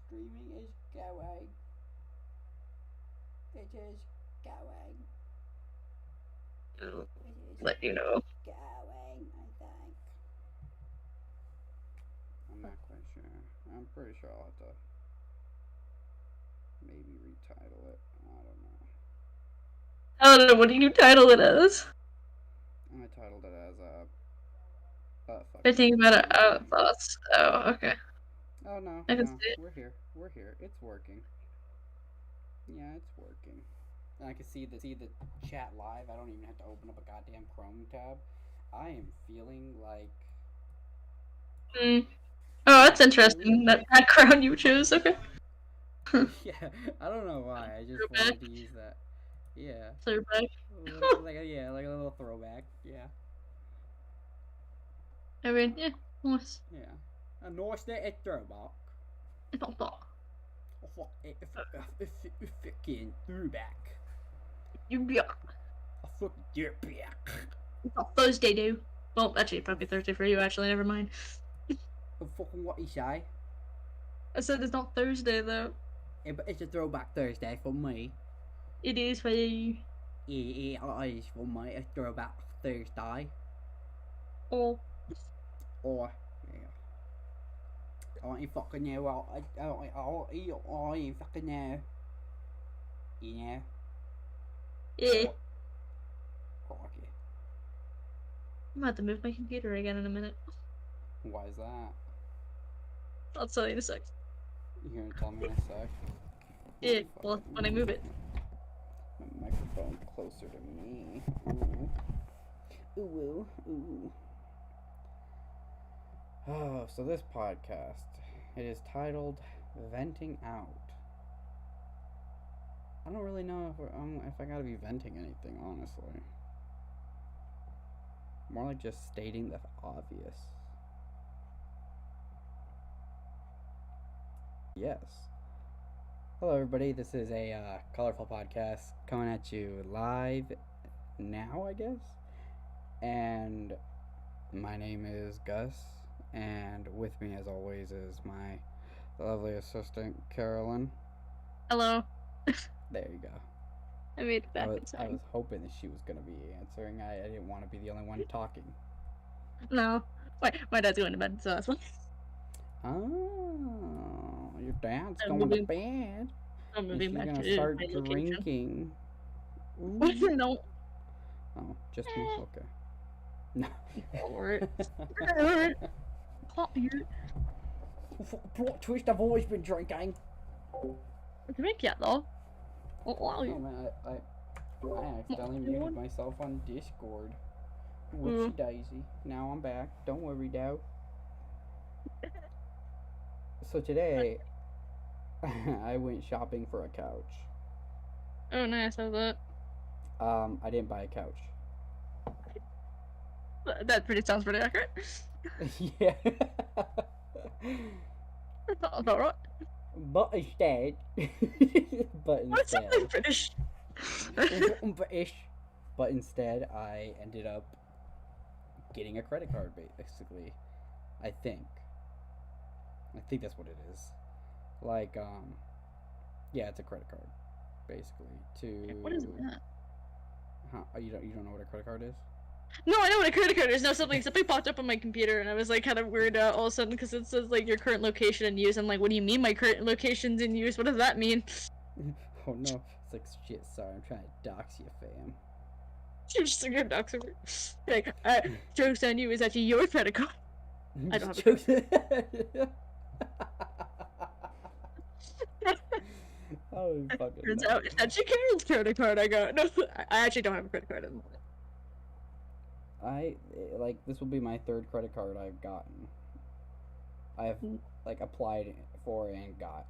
streaming is going. It is going. I'll It is let you know. going, I think. I'm not quite sure. I'm pretty sure I'll have to maybe retitle it. I don't know. I don't know. What do you title it as? I titled it as fucking Thinking about it. Oh, streaming. thoughts. Oh, okay. Oh no, I can no, see it. we're here. We're here. It's working. Yeah, it's working. And I can see the chat live. I don't even have to open up a goddamn Chrome tab. I am feeling like Mm. Oh, that's feeling interesting. That background you chose. Okay. yeah. I don't know why. I just Throwback. wanted to use that. Yeah. Throwback. Like a little throwback. Yeah. I mean, yeah. Nice. Yeah. A nice little throwback. It's not that. A fucking throwback. Yeah. A fucking throwback. It's not Thursday, dude. Well, actually, probably Thursday for you. Actually, never mind. A fucking what you say? I said it's not Thursday though. Yeah, but it's a throwback Thursday for me. It is for you. It is for me. A throwback Thursday. Oh. Or yeah. I ain't fucking know. I ain't fucking know. You know. Yeah. Or crikey. I'm about to move my computer again in a minute. Why is that? I'll tell you in a sec. You're gonna tell me in a sec. Yeah. Well, when I move it. My microphone closer to me. Ooh. Ooh. Ooh. Oh, so this podcast, it is titled "Venting Out." I don't really know if I gotta be venting anything, honestly. More like just stating the obvious. Yes. Hello, everybody. This is a colorful podcast coming at you live now, I guess. And my name is Gus, and with me, as always, is my lovely assistant, Carolyn. Hello. There you go. I made it I back was in I time. was hoping that she was gonna be answering. I didn't want to be the only one talking. No. Wait, my dad's going to bed, so that's fine. Oh, your dad's I'm going to moving. bed, I'm and moving she's back gonna to start my location. drinking. Ooh. No. Oh, just me? Okay. No. Alright. Can't hear it. Plot twist, I've always been drinking. Drink yet though? Oh, wow. Oh man, I accidentally muted myself on Discord. Whoopsie daisy. Now I'm back. Don't worry, though. So today, I went shopping for a couch. Oh, nice. How's that? I didn't buy a couch. That sounds pretty accurate. Yeah. That's alright. But instead, but What's something instead, British? but instead, I ended up getting a credit card, basically. I think. I think that's what it is. Like, yeah, it's a credit card, basically. What is that? Huh? You don't know what a credit card is? No, I know what a credit card is. No, something popped up on my computer, and I was like kind of weirded out all of a sudden because it says like your current location in use. I'm like, what do you mean my current location's in use? What does that mean? Oh no, it's like shit. Sorry, I'm trying to dox you, fam. You're just a good doxer. Like, jokes on you is actually your credit card. I don't have a Jokes. Oh fucking Turns no. out it's actually Carol's credit card. I go, no, I actually don't have a credit card at the moment. I like this will be my third credit card I've gotten. I've like applied for and got.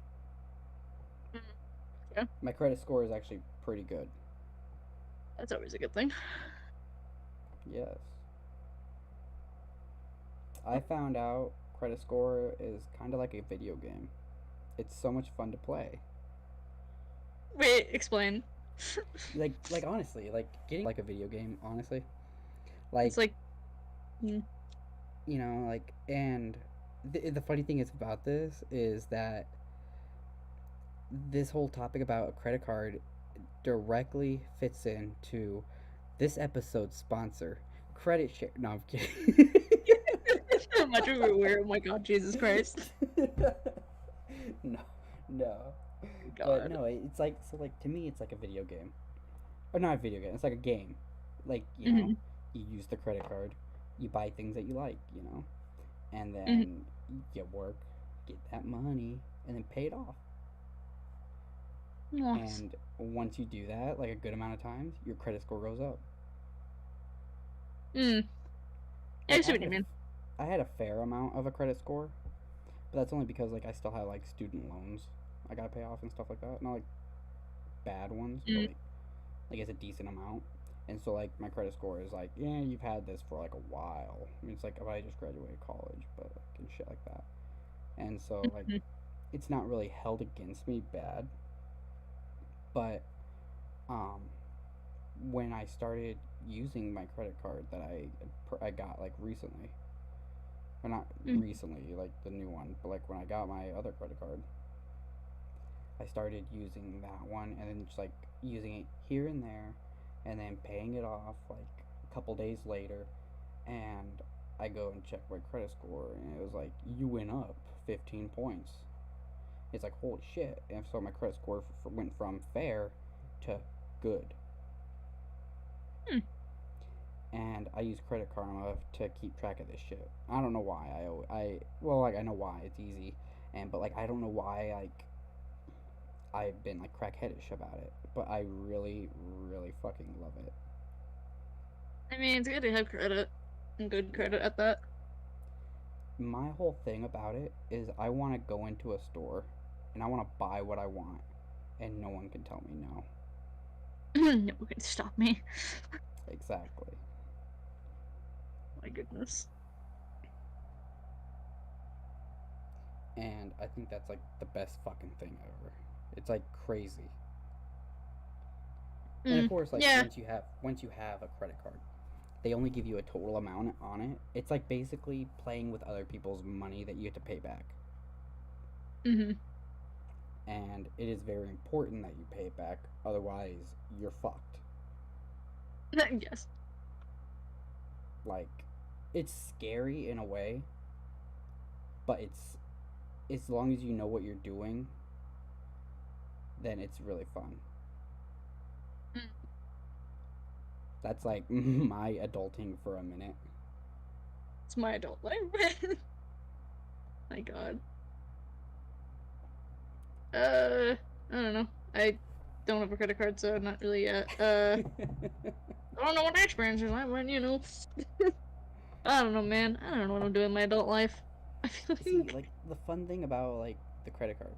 Yeah, My credit score is actually pretty good. that's always a good thing. Yes. I found out credit score is kind of like a video game. It's so much fun to play. Wait, explain. Like honestly, like getting like a video game, honestly. Like It's like, like and the funny thing is about this is that this whole topic about a credit card directly fits into this episode's sponsor, Credit Share. No, I'm kidding. So much of it weird. Oh my god, Jesus Christ. No, no. But God. no, it's like, so like to me it's like a video game. Or not a video game, it's like a game. Like, Mhm. you use the credit card, you buy things that you like, and Mhm. then you work, get that money, and then pay it off. Nice. And once you do that, like a good amount of times, your credit score goes up. Mm. I Like see what you mean. I had a fair amount of a credit score, but that's only because like I still have like student loans I gotta pay off and stuff like that. Not like bad ones, but Mm. like it's a decent amount. And so like my credit score is like, yeah, you've had this for like a while. I mean, it's like if I just graduated college, but like and shit like that. And so like Mhm. it's not really held against me bad, but um when I started using my credit card that I got like recently, or not Mhm. recently, like the new one, but like when I got my other credit card, I started using that one and then just like using it here and there and then paying it off like a couple days later, and I go and check my credit score and it was like, you went up 15 points. It's like, holy shit. And so my credit score went from fair to good. Mm. And I use Credit Karma to keep track of this shit. I don't know why. Well, like I know why, it's easy, and but like I don't know why like I've been like crackheadish about it, but I really, really fucking love it. I mean, it's good to have credit and good Yeah. credit at that. My whole thing about it is I want to go into a store and I want to buy what I want, and no one can tell me no. No one can stop me. Exactly. My goodness. And I think that's like the best fucking thing ever. It's like crazy. And of Mm. course, like Yeah. once you have a credit card, they only give you a total amount on it. It's like basically playing with other people's money that you have to pay back. Mhm. And it is very important that you pay it back, otherwise you're fucked. Yes. Like, it's scary in a way, but it's as long as you know what you're doing, then it's really fun. Mm. That's like my adulting for a minute. It's my adult life. My God. I don't know. I don't have a credit card, so not really yet. I don't know what my experience is like, but. I don't know, man. I don't know what I'm doing in my adult life. I feel See, like. like the fun thing about like the credit card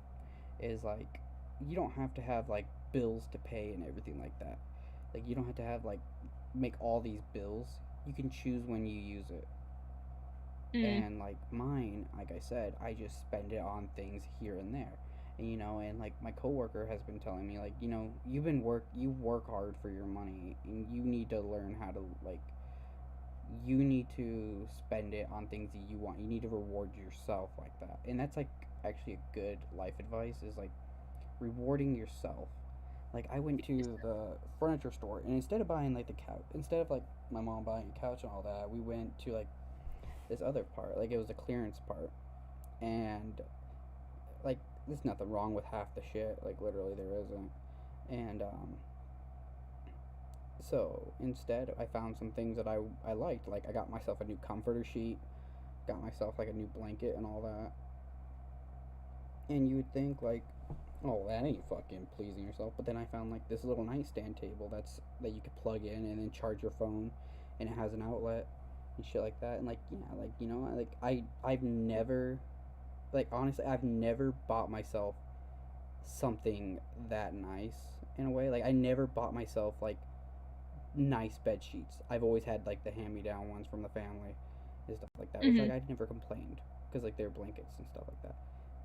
is like you don't have to have like bills to pay and everything like that. Like you don't have to have like make all these bills. You can choose when you use it. Mm. And like mine, like I said, I just spend it on things here and there. And like my coworker has been telling me like, you work hard for your money and you need to learn how to like you need to spend it on things that you want. You need to reward yourself like that. And that's like actually a good life advice is like rewarding yourself. Like I went to the furniture store and instead of buying like the couch, instead of like my mom buying a couch and all that, we went to like this other part. Like it was a clearance part. And like there's nothing wrong with half the shit. Like literally there isn't. And so instead I found some things that I liked. Like I got myself a new comforter sheet, got myself like a new blanket and all that. And you would think like, oh, that ain't fucking pleasing yourself. But then I found like this little nightstand table that you could plug in and then charge your phone, and it has an outlet and shit like that. And like yeah, like like I've never, like honestly I've never bought myself something that nice in a way. Like I never bought myself like nice bed sheets. I've always had like the hand me down ones from the family and stuff like that, which like Mhm. I'd never complained because like they're blankets and stuff like that.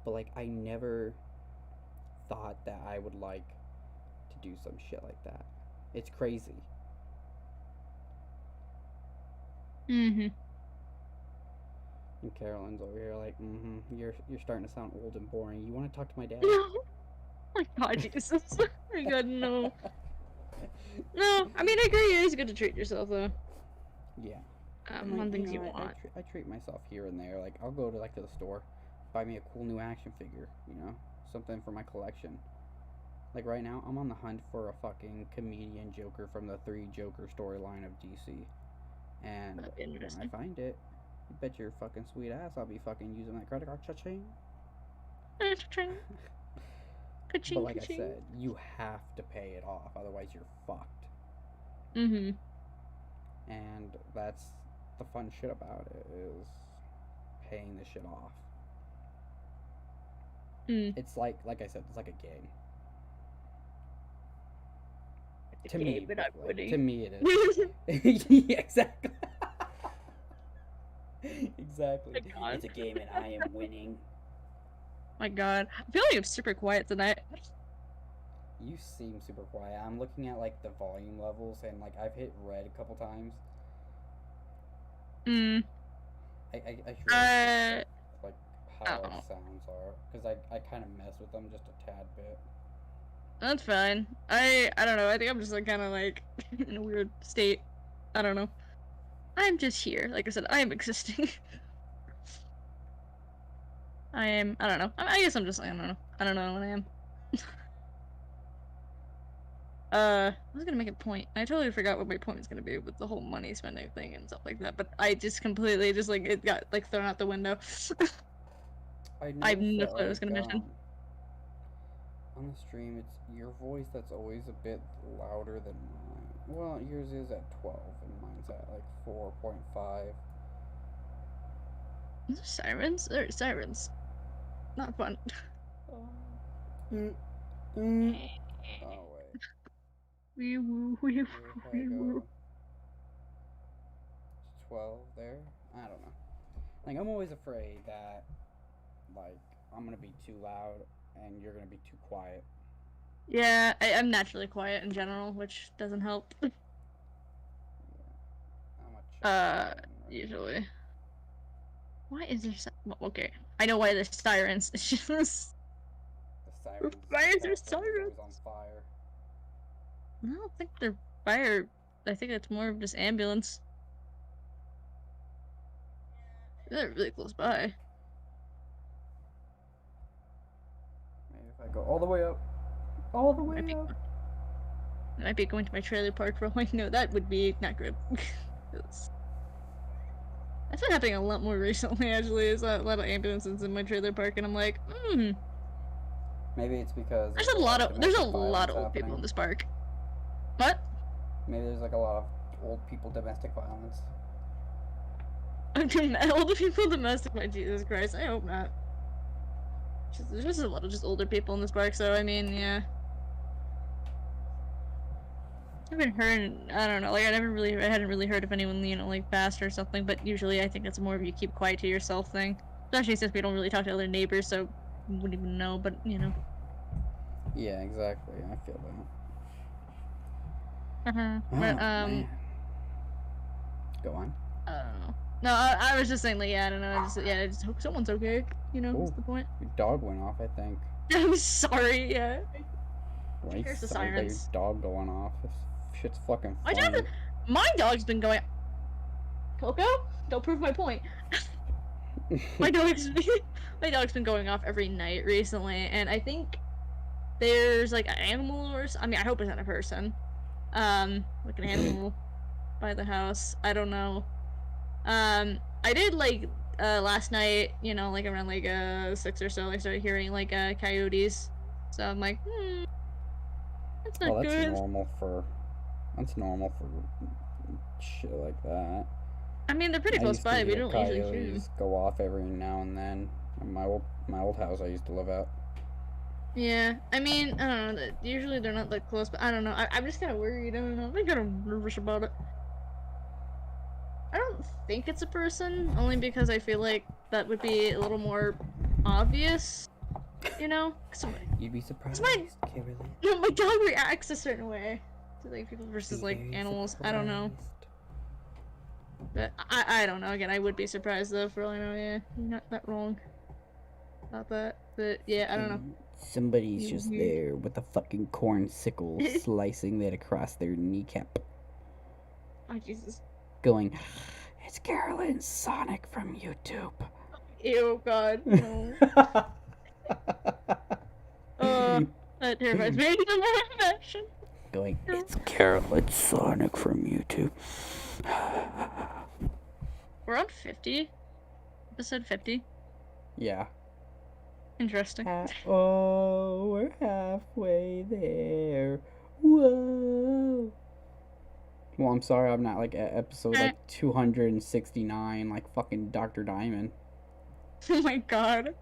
But like I never thought that I would like to do some shit like that. It's crazy. Mhm. And Carolyn's over here like, you're starting to sound old and boring. You want to talk to my dad? No. my god, Jesus. Oh my god, no. No, I mean, I agree, it is good to treat yourself, though. Yeah. On things you want. I treat myself here and there. Like, I'll go to, like, to the store, buy me a cool new action figure, you know? Something for my collection. Like, right now, I'm on the hunt for a fucking comedian Joker from the 3 Joker storyline of DC. And That'd be when I interesting. find it, you bet your fucking sweet ass I'll be fucking using that credit card. Cha-ching. Ka-ching. Ka-ching, But like ka-ching. I said, you have to pay it off, otherwise you're fucked. Mm-hmm. And that's the fun shit about it, is paying the shit off. Mm. It's like I said, it's like a game. It's To a me, game, but I'm like, winning. to me it is. Yeah, exactly. Exactly. My god. It's a game and I am winning. My god. I feel like I'm super quiet tonight. You seem super quiet. I'm looking at like the volume levels and like I've hit red a couple times. Mm. I should like how Oh. our sounds are, because I kind of mess with them just a tad bit. That's fine. I don't know. I think I'm just like kind of like in a weird state. I don't know. I'm just here. Like I said, I am existing. I am. I don't know. I guess I'm just. I don't know. I don't know what I am. I was gonna make a point. I totally forgot what my point was gonna be with the whole money spending thing and stuff like that. But I just completely just like it got like thrown out the window. I have no clue what I was gonna mention. On the stream, it's your voice that's always a bit louder than mine. Well, yours is at 12 and mine's at like 4.5. Is there sirens? There are sirens. Not fun. Oh wait. Wee woo, wee Here woo, if I wee woo. go 12 there. I don't know. Like, I'm always afraid that like I'm gonna be too loud and you're gonna be too quiet. Yeah, I'm naturally quiet in general, which doesn't help. Yeah. I'm gonna check that right Usually. Why is there okay, I know why there's sirens. It's just... The sirens. Why is there California's sirens? always on fire. I don't think they're fire. I think it's more of just ambulance. They're really close by. Maybe if I go all the way up. All the way up. I might be going to my trailer park for all I know. That would be not good. That's been happening a lot more recently, actually. There's a lot of ambulances in my trailer park, and I'm like, Maybe it's because there's a lot of old happening. people in this park. What? Maybe there's like a lot of old people domestic violence. Old people domestic, my Jesus Christ, I hope not. There's just a lot of just older people in this park, so I mean, yeah. I haven't heard, I don't know, like I hadn't really heard of anyone, you know, like passed or something, but usually I think it's more of you keep quiet to yourself thing. Especially since we don't really talk to other neighbors, so we wouldn't even know, but you know. Yeah, exactly. I feel that. But, man. Go on. I don't know. No, I was just saying, like, yeah, I don't know, I just hope someone's okay, you know, what's the point? Your dog went off, I think. I'm sorry, yeah. Why you Here's the sound like sirens. your dog going off? This shit's fucking funny. My dog's been going... Coco? Don't prove my point. my dog's been going off every night recently, and I think there's, like, an animal or I mean, I hope it's not a person. Like an animal by the house. I don't know. I did, like, last night, you know, like, around, like, 6 or so, I started hearing, like, coyotes. So I'm like, that's not good. That's normal for shit like that. I mean, they're pretty close by. We don't usually shoot them. Go off every now and then. In my old house I used to live at. Yeah, I mean, I don't know. Usually they're not that close, but I don't know. I'm just kind of worried. I don't know. I'm kind of nervous about it. I don't think it's a person, only because I feel like that would be a little more obvious, you know? You'd be surprised, Kimberly. No, my dog reacts a certain way to like people versus like animals. I don't know. But I don't know. Again, I would be surprised though. For all I know, yeah, you're not that wrong. about that. But yeah, I don't know. Somebody's just Weird. there with a fucking corn sickle slicing that across their kneecap, Oh Jesus. going, "It's Carolyn Sonic from YouTube." Ew, God, no. That terrifies me. The more infection. Going, "It's Carolyn Sonic from YouTube." We're on 50. Episode 50. Yeah. Interesting. Oh, we're halfway there. Whoa. Well, I'm sorry, I'm not like at episode like 269, like fucking Dr. Diamond. Oh my God.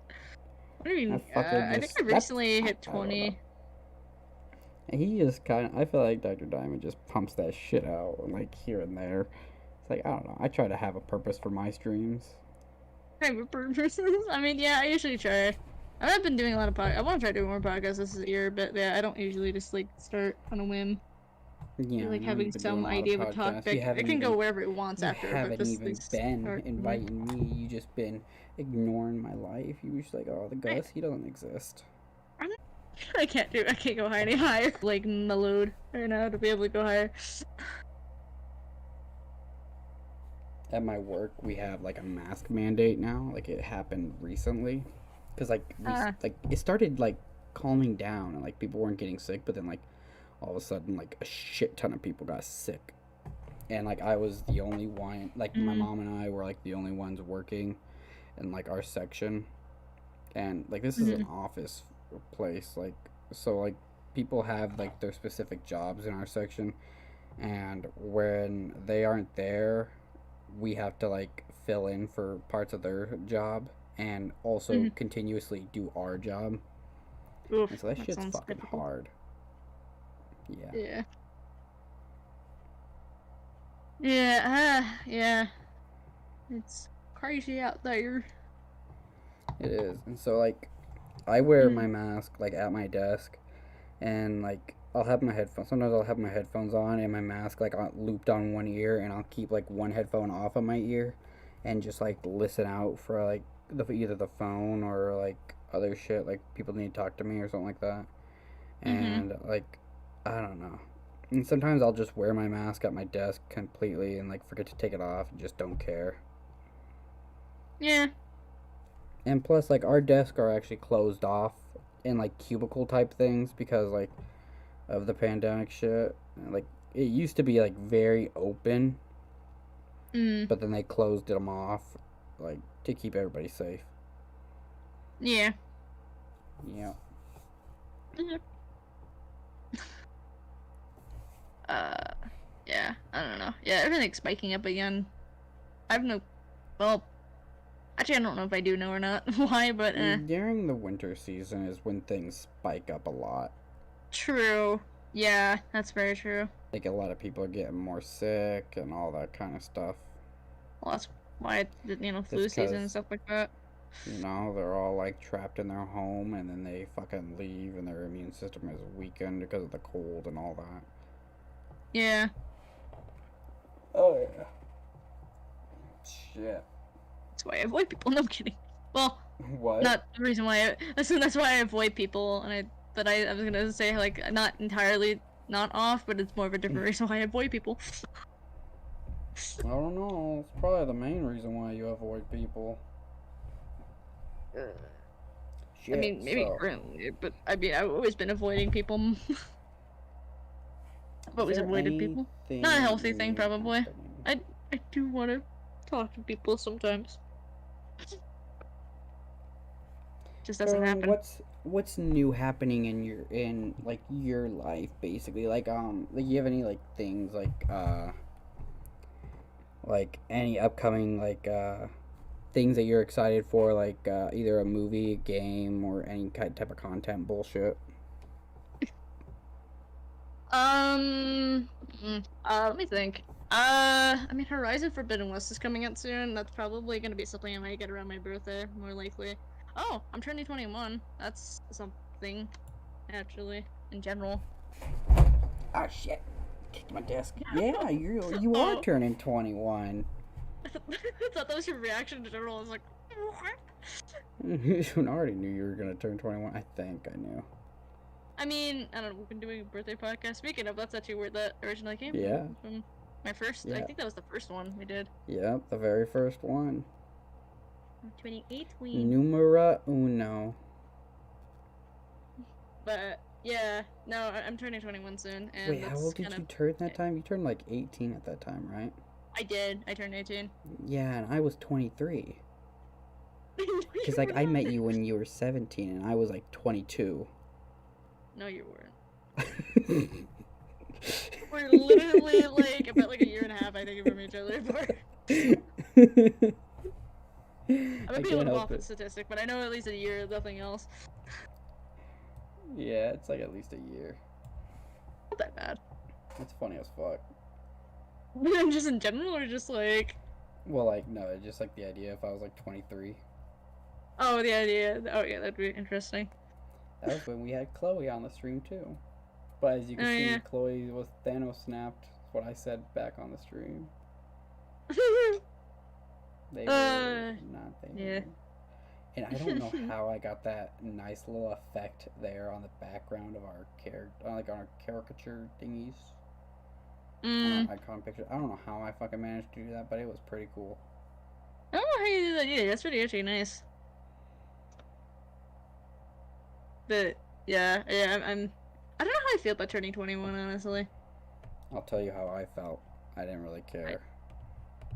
What do you mean? I think I recently hit 20. He just kind of, I feel like Dr. Diamond just pumps that shit out, like, here and there. It's like, I don't know. I try to have a purpose for my streams. I mean, yeah, I usually try. I've been doing a lot of podcasts. I want to try doing more podcasts this year, but yeah, I don't usually just, like, start on a whim. Yeah, like having some idea of a topic. It can go wherever it wants after. You haven't even been inviting me. You just been ignoring my life. You were just like, oh, the Gus, he doesn't exist. I can't go any higher. Like mellowed right now to be able to go higher. At my work, we have like a mask mandate now. Like it happened recently, because like it started like calming down and like people weren't getting sick, but then like all of a sudden like a shit ton of people got sick, and like I was the only one. Like my mom and I were like the only ones working in like our section, and like this is an office place, like so like people have like their specific jobs in our section, and when they aren't there we have to like fill in for parts of their job and also continuously do our job. Oof, so that shit's fucking difficult. Hard. Yeah, it's crazy out there. It is. And so like I wear my mask like at my desk, and like I'll have my headphones. Sometimes I'll have my headphones on and my mask like looped on one ear, and I'll keep like one headphone off of my ear, and just like listen out for like either the phone or like other shit, like people need to talk to me or something like that. And like I don't know. And sometimes I'll just wear my mask at my desk completely and like forget to take it off and just don't care. Yeah. And plus, like, our desks are actually closed off in, like, cubicle type things because, like, of the pandemic shit. Like, it used to be, like, very open. But then they closed them off, like, to keep everybody safe. Yeah. Yeah. Yeah, I don't know. Yeah, everything's spiking up again. Well, actually, I don't know if I do know or not why, but during the winter season is when things spike up a lot. True. Yeah, that's very true. Like, a lot of people are getting more sick and all that kind of stuff. Well, that's why, flu season and stuff like that. They're all, like, trapped in their home, and then they fucking leave, and their immune system is weakened because of the cold and all that. Yeah. Oh, yeah. Shit. That's why I avoid people. No, I'm kidding. Well, what? Not the reason why. That's why I avoid people. And I was gonna say like not entirely not off, but it's more of a different reason why I avoid people. I don't know. It's probably the main reason why you avoid people. Shit, I mean, maybe currently, but I mean, I've always been avoiding people. I've always avoided people. Not a healthy thing, probably. I do want to talk to people sometimes. Just doesn't happen. What's new happening in your life, basically? Like you have any like things like any upcoming things that you're excited for, like either a movie, a game, or any type of content bullshit? Let me think. I mean, Horizon Forbidden West is coming out soon. That's probably gonna be something I might get around my birthday, more likely. Oh, I'm turning 21. That's something, actually, in general. Oh shit! Kicked my desk. Yeah, you are turning 21. I thought that was your reaction in general. I was like, what? I already knew you were gonna turn 21. I think I knew. I mean, I don't know. We've been doing a birthday podcast. Speaking of, that's actually where that originally came Yeah. from. My first. I Yeah. think that was the first one we did. Yep, the very first one. 28. Numero uno. But yeah, no, I'm turning 21 soon, and Wait, how old did you turn that time? You turned like 18 at that time, right? I did. I turned 18. Yeah, and I was 23. Because like I met you when you were 17, and I was like 22. No, you weren't. We're literally like about like a year and a half, I think, from each other apart. I'm a bit off the statistic, but I know at least a year, nothing else. Yeah, it's like at least a year. Not that bad. It's funny as fuck. Just in general, or just like. Well, like no, just like the idea if I was like 23. Oh, the idea. Oh yeah, that'd be interesting. That was when we had Chloe on the stream too. But as you can see, yeah. Chloe was Thanos snapped. What I said back on the stream. They were not there. Yeah. And I don't know how I got that nice little effect there on the background of our like on our caricature thingies. Icon picture. I don't know how I fucking managed to do that, but it was pretty cool. I don't know how you do that either. That's pretty actually nice. But yeah, I don't know how I feel about turning 21, honestly. I'll tell you how I felt. I didn't really care.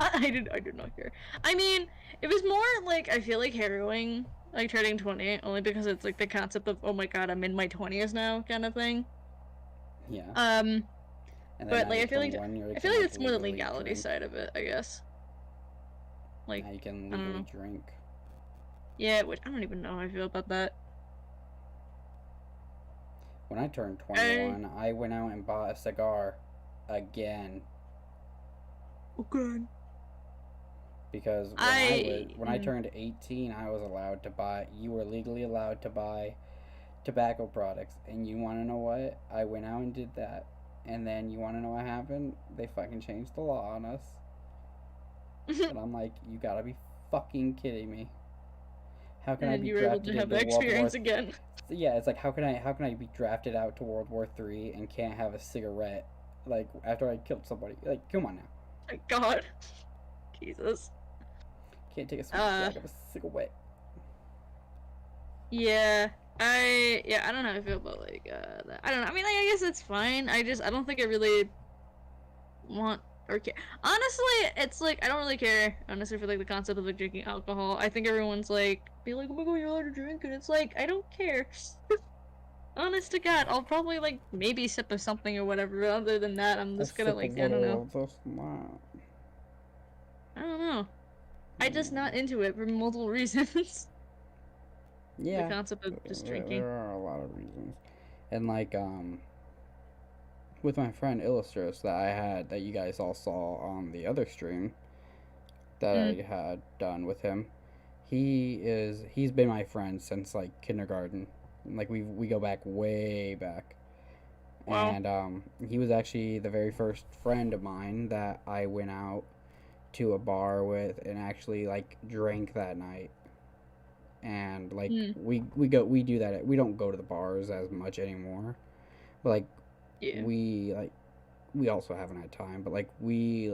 I did not care. I mean, it was more like, I feel like harrowing, like turning 20, only because it's like the concept of, oh my god, I'm in my 20s now, kind of thing. Yeah. But like I feel like it's more the legality side of it, I guess. Like now you can legally drink. Yeah, which I don't even know how I feel about that. When I turned 21, I went out and bought a cigar again. Okay. Because when I turned 18, I was allowed to buy. You were legally allowed to buy tobacco products, and you want to know what? I went out and did that, and then you want to know what happened? They fucking changed the law on us. And I'm like, you gotta be fucking kidding me. How can I be drafted into World War again? Yeah, it's like how can I be drafted out to World War III and can't have a cigarette like after I killed somebody? Like, come on now. My God, Jesus. Can't take a sweet drag of a cigarette. Yeah, I don't know how I feel about like that. I don't know. I mean, like, I guess it's fine. I don't think I really want or care. Honestly, it's like I don't really care. Honestly, for like the concept of like drinking alcohol, I think everyone's like be like, oh my god, you're allowed to drink, and it's like I don't care. Honest to God, I'll probably like maybe sip of something or whatever. But other than that, I'm just gonna like I don't know. I don't know. I'm just not into it for multiple reasons. Yeah. The concept of just drinking. There are a lot of reasons, and like with my friend Illustros that you guys all saw on the other stream that I had done with him. He's been my friend since like kindergarten. Like we go back way back. Wow. And he was actually the very first friend of mine that I went out to a bar with and actually like drank that night. And like we do that. We don't go to the bars as much anymore. But like we also haven't had time, but like we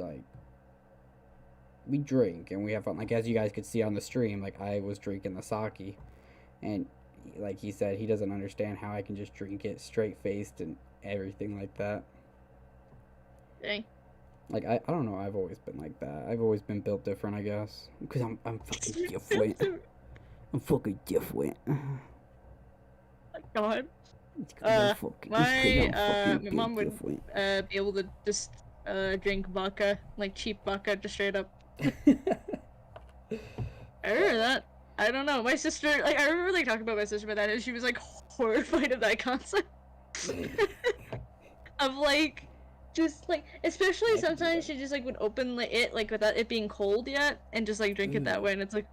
drink and we have fun. Like as you guys could see on the stream, like I was drinking the sake, and like he said, he doesn't understand how I can just drink it straight faced and everything like that. Dang. Like I don't know. I've always been like that. I've always been built different, I guess, because I'm fucking different. I'm fucking different. My God. My mom would be able to just drink vodka, like cheap vodka, just straight up. I remember that. I don't know. My sister, like, I remember like talking about my sister about that, and she was like horrified of that concept. Of like, just like, especially sometimes she just like would open it like without it being cold yet, and just like drink it that way, and it's like.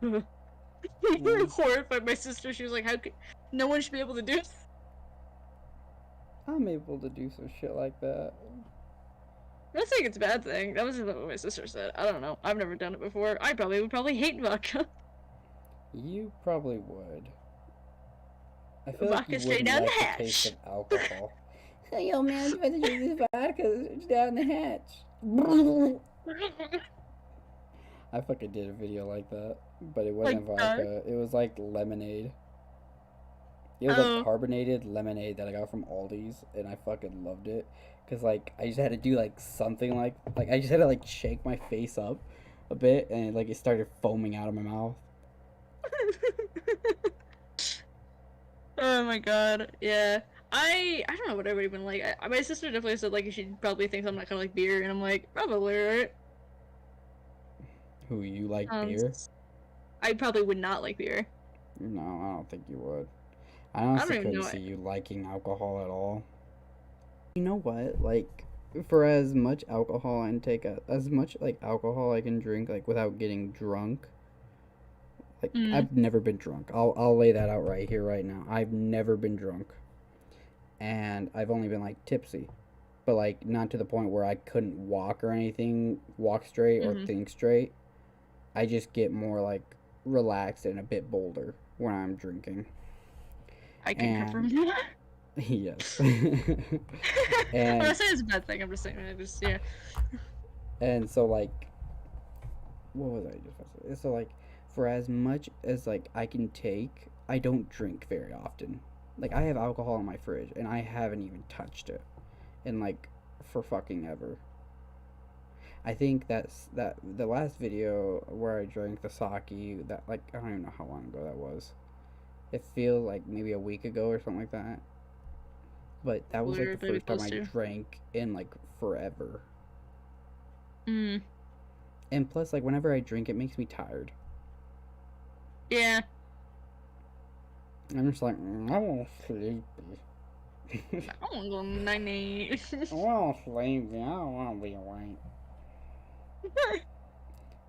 Horrified my sister. She was like, "How could no one should be able to do it?" I'm able to do some shit like that. I'm not saying it's a bad thing. That was just what my sister said. I don't know. I've never done it before. I would probably hate vodka. You probably would. I feel like Vodka you straight wouldn't down the like the taste of hatch. alcohol. Hey, yo, man, you better drink this vodka. It's down the hatch. I fucking did a video like that, but it Like wasn't dark. vodka. It was like lemonade. It was like Oh. carbonated lemonade that I got from Aldi's, and I fucking loved it. Cause like I just had to do like something like I just had to like shake my face up a bit, and like it started foaming out of my mouth. Oh my god. Yeah. I don't know what everybody been like. My sister definitely said like she probably thinks I'm not gonna like beer, and I'm like probably right. Who, you like beer? I probably would not like beer. No, I don't think you would. I I don't honestly even couldn't know see it. you liking alcohol at all. You know what? Like, for as much alcohol intake, as much like alcohol I can drink, like without getting drunk. Like, Mm. I've never been drunk. I'll lay that out right here, right now. I've never been drunk, and I've only been like tipsy, but like not to the point where I couldn't walk or anything, walk straight or Mm-hmm. think straight. I just get more like relaxed and a bit bolder when I'm drinking. I can confirm And that. yes. I'm not and saying it's a bad thing. I'm just saying I just yeah. and so like what was I just about to say? So like for as much as like I can take, I don't drink very often. Like I have alcohol in my fridge and I haven't even touched it in like for fucking ever. I think that the last video where I drank the sake, that like I don't even know how long ago that was. It feels like maybe a week ago or something like that. But that was like We're the very first time close I to. drank in like forever. Mm. And plus, like whenever I drink, it makes me tired. Yeah. I'm just like, I want sleepy. I want to go night. I want sleepy. I don't want to be awake.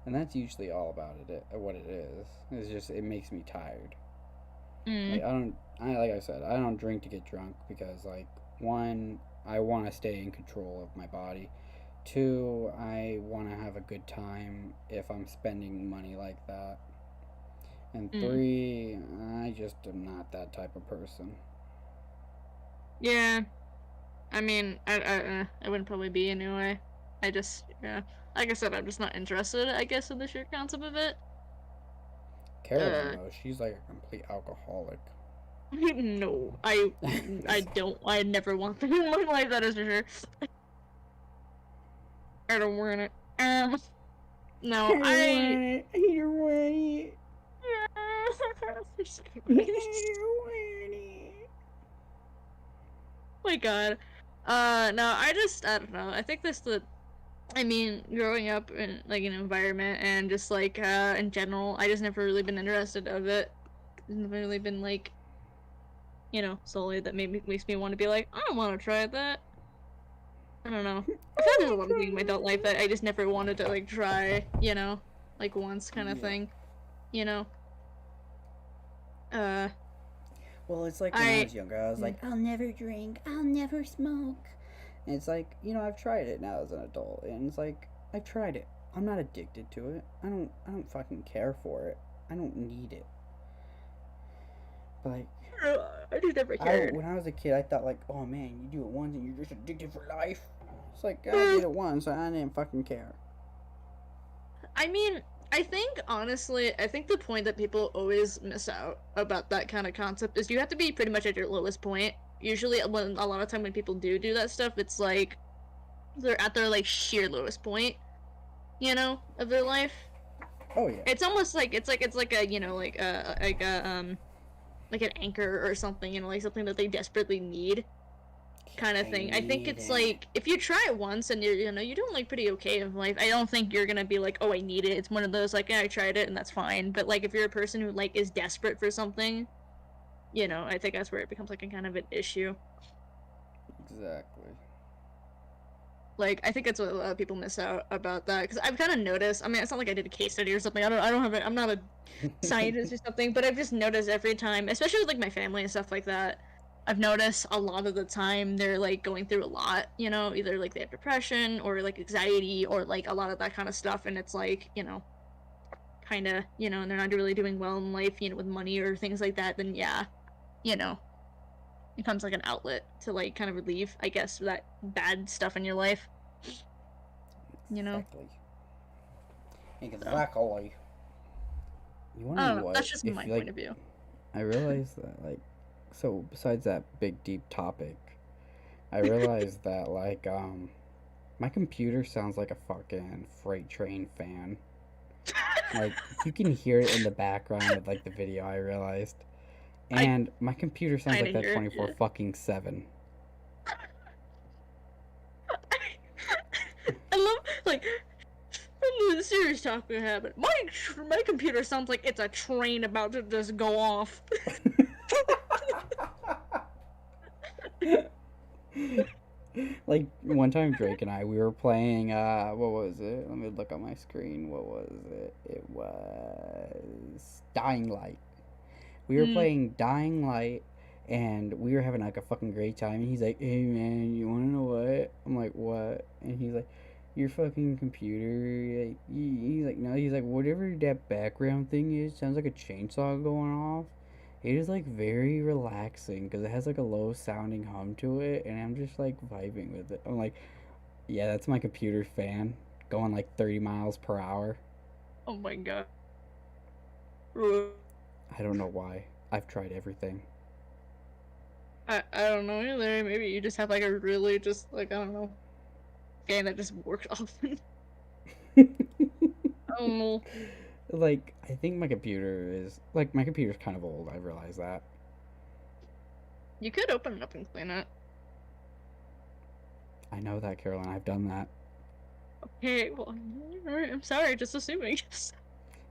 And that's usually all about it. What it is. It's just it makes me tired. Like Mm. like I said, I don't drink to get drunk because like one, I want to stay in control of my body. Two, I want to have a good time if I'm spending money like that. And Mm. three, I just am not that type of person. Yeah. I mean, I wouldn't probably be anyway. I just yeah. Like I said, I'm just not interested. I guess in the sheer concept of it. Caroline though, she's like a complete alcoholic. No, I don't. I never want that in my life. That is for sure. I don't want it. No, I. I don't want it. My God. No, I don't know. I think that's the. I mean, growing up in like an environment and just like in general, I just never really been interested of it. Never really been like, solely that makes me want to be like, I want to try that. I don't know. I feel like there's a lot of things in my adult life that I just never wanted to like try, like once kind of Yeah. thing, you know. Uh, Well, it's like when I was younger, I was like, I'll never drink, I'll never smoke. And it's like, I've tried it now as an adult, and it's like, I've tried it. I'm not addicted to it. I don't fucking care for it. I don't need it. But like, I just never cared. when I was a kid, I thought like, oh man, you do it once and you're just addicted for life. It's like I did it once, and I didn't fucking care. I mean, I think honestly, I think the point that people always miss out about that kind of concept is you have to be pretty much at your lowest point. Usually, when a lot of time when people do that stuff, it's like they're at their like sheer lowest point, of their life. Oh yeah. It's almost like it's like a like an anchor or something, like something that they desperately need, kind of thing. I think it's like if you try it once and you're doing like pretty okay in life, I don't think you're gonna be like, oh, I need it. It's one of those like, yeah, I tried it and that's fine. But like if you're a person who like is desperate for something, I think that's where it becomes like a kind of an issue. Exactly. Like I think that's what a lot of people miss out about that, because I've kind of noticed. I mean, it's not like I did a case study or something. I don't have it. I'm not a scientist or something, but I've just noticed every time, especially with like my family and stuff like that. I've noticed a lot of the time they're like going through a lot, either like they have depression or like anxiety or like a lot of that kind of stuff, and it's like, kind of, you know, and they're not really doing well in life, you know, with money or things like that, then yeah, you know, it becomes like an outlet to like kind of relieve, I guess, that bad stuff in your life. You know? Exactly. You want to know what? That's just my point of view. I realized that, like, so besides that big deep topic, I realized that, like, my computer sounds like a fucking freight train fan. Like, you can hear it in the background of, like, the video, I realized. And my computer sounds like that 24 fucking 7. I love, like, the serious talk we have, but my computer sounds like it's a train about to just go off. Like, one time Drake and I, we were playing, what was it? Let me look on my screen. What was it? It was Dying Light. We were playing Dying Light, and we were having, like, a fucking great time, and he's like, hey, man, you wanna know what? I'm like, what? And he's like, your fucking computer, like, he's like, no, he's like, whatever that background thing is, sounds like a chainsaw going off. It is, like, very relaxing, because it has, like, a low-sounding hum to it, and I'm just, like, vibing with it. I'm like, yeah, that's my computer fan, going, like, 30 miles per hour. Oh my god. I don't know why. I've tried everything. I don't know either. Maybe you just have, like, a really just, like, I don't know, game that just works often. I don't know. Like, I think my computer's kind of old. I realize that. You could open it up and clean it. I know that, Caroline. I've done that. Okay, well, alright, I'm sorry, just assuming.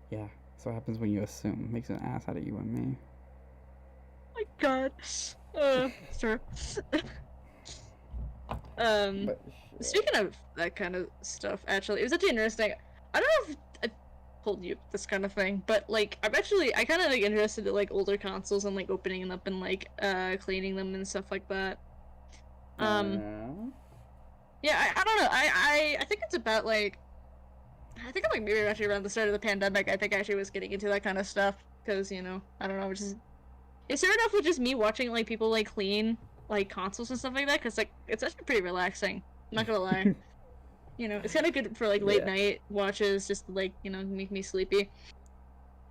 Yeah, that's what happens when you assume. Makes an ass out of you and me. Oh my god. Sure. But, Speaking of that kind of stuff, actually, it was actually interesting. I don't know if I told you this kind of thing, but, like, I kind of, like, interested in, like, older consoles and, like, opening them up and, like, cleaning them and stuff like that. Yeah, I don't know, I think it's about, like, I think I'm, like, maybe actually around the start of the pandemic, I think I actually was getting into that kind of stuff, because, you know, I don't know, it started off with just me watching, like, people, like, clean, like, consoles and stuff like that, because, like, it's actually pretty relaxing. I'm not gonna lie. You know, it's kind of good for, like, late night watches, just to, like, you know, make me sleepy.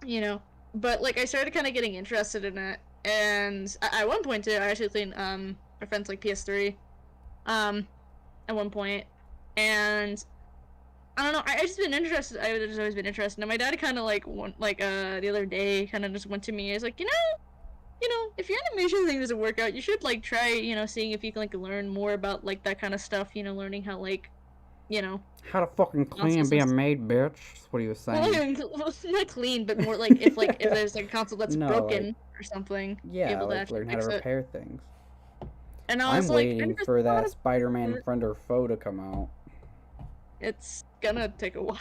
You know, but, like, I started kind of getting interested in it, and at one point, too, I actually cleaned, my friend's, like, PS3, at one point, and I don't know, I've just always been interested, and my dad kind of, like, the other day, kind of just went to me, he's like, you know, if your animation thing doesn't work out, you should, like, try, you know, seeing if you can, like, learn more about, like, that kind of stuff, you know, learning how, like, you know, how to fucking clean and be a maid, bitch. That's what he was saying. Well, not clean, but more like if there's like a console that's broken or something. Yeah, like learn how to repair things. And I was I'm waiting for that Spider-Man Friend or Foe to come out. It's gonna take a while.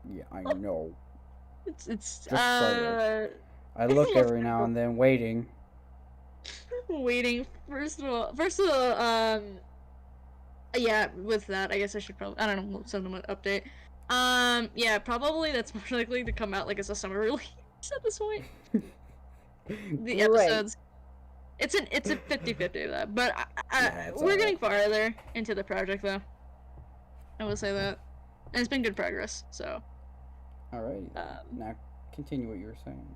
Yeah, I know. It's I look every now and then, waiting. First of all, yeah, with that, I guess I should probably, I don't know, send them an update. Yeah, probably that's more likely to come out, like, as a summer release at this point. The episodes. It's a 50-50 of that, but we're getting farther into the project, though. I will say that. And it's been good progress, so. Alright, now continue what you were saying.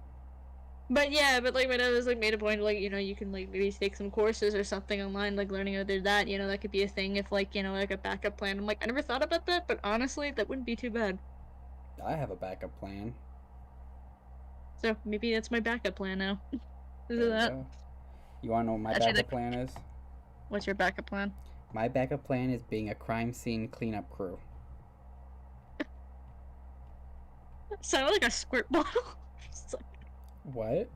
But yeah, like, my dad was, like, made a point, like, you know, you can, like, maybe take some courses or something online, like, learning how to do that, you know, that could be a thing if, like, you know, like, a backup plan. I'm like, I never thought about that, but honestly, that wouldn't be too bad. I have a backup plan. So, maybe that's my backup plan now. You wanna know what my backup plan is? What's your backup plan? My backup plan is being a crime scene cleanup crew. Sounded like a squirt bottle. What?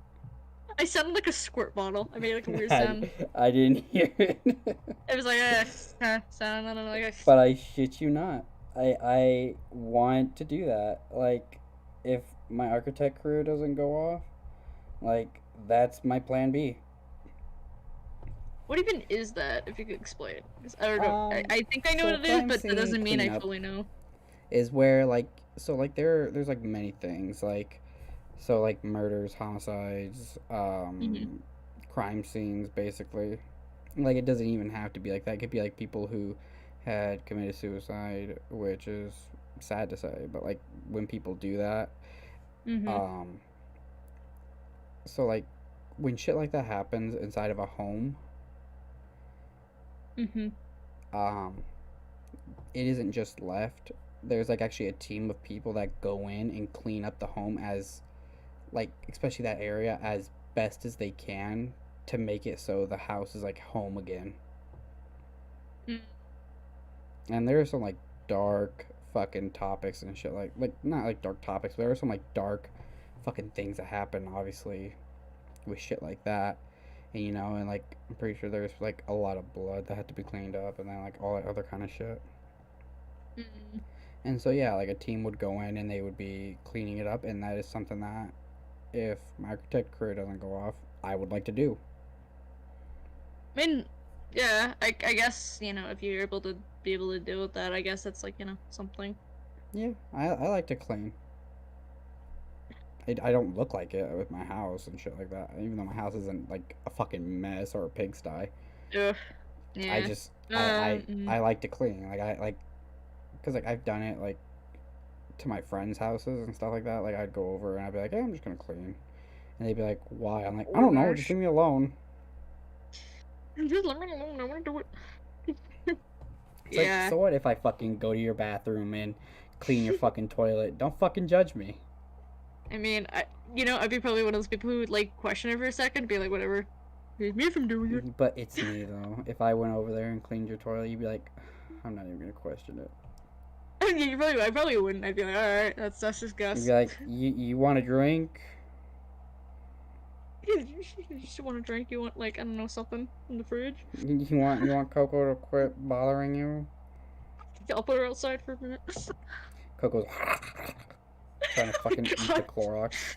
I sounded like a squirt bottle. I made like a weird sound. I didn't hear it. It was like sound. I don't know. Like But I shit you not. I want to do that. Like, if my architect career doesn't go off, like, that's my plan B. What even is that? If you could explain. I don't know. I think I know what it is, but that doesn't mean I fully know. is where like so like there's like many things like so like murders, homicides, Mhm. crime scenes basically. Like it doesn't even have to be like that. It could be like people who had committed suicide, which is sad to say, but like when people do that, Mhm. um so like when shit like that happens inside of a home, Mhm. um it isn't just left. There's like actually a team of people that go in and clean up the home as like especially that area as best as they can to make it so the house is like home again. Mm. And there are some like dark fucking topics and shit like not like dark topics, but there are some like dark fucking things that happen obviously with shit like that. And and like I'm pretty sure there's like a lot of blood that had to be cleaned up and then like all that other kind of shit. Mm. And so yeah, like a team would go in and they would be cleaning it up, and that is something that if my architect career doesn't go off, I would like to do. I mean, yeah, I guess, if you're able to be able to deal with that, I guess that's like, something. Yeah, I like to clean. I don't look like it with my house and shit like that. Even though my house isn't like a fucking mess or a pigsty, Ugh. I Yeah. just Mm. I like to clean. Like I like because like I've done it like to my friends' houses and stuff like that. Like I'd go over and I'd be like, hey, I'm just gonna clean, and they'd be like, why? I'm like, I Oh don't know, just gosh. leave me alone. Just let me alone, I wanna do it. It's like, Yeah. so what if I fucking go to your bathroom and clean your fucking toilet? Don't fucking judge me. I mean, I'd be probably one of those people who would like question it for a second, be like, whatever. It's me from doing it. But it's me though. If I went over there and cleaned your toilet, you'd be like, I'm not even gonna question it. I probably wouldn't. I'd be like, all right, that's just You'd be Gus. like, you want a drink? You just want a drink? You want like I don't know something in the fridge? You want Coco to quit bothering you? I'll put her outside for a minute. Coco's trying to fucking eat the God, Clorox.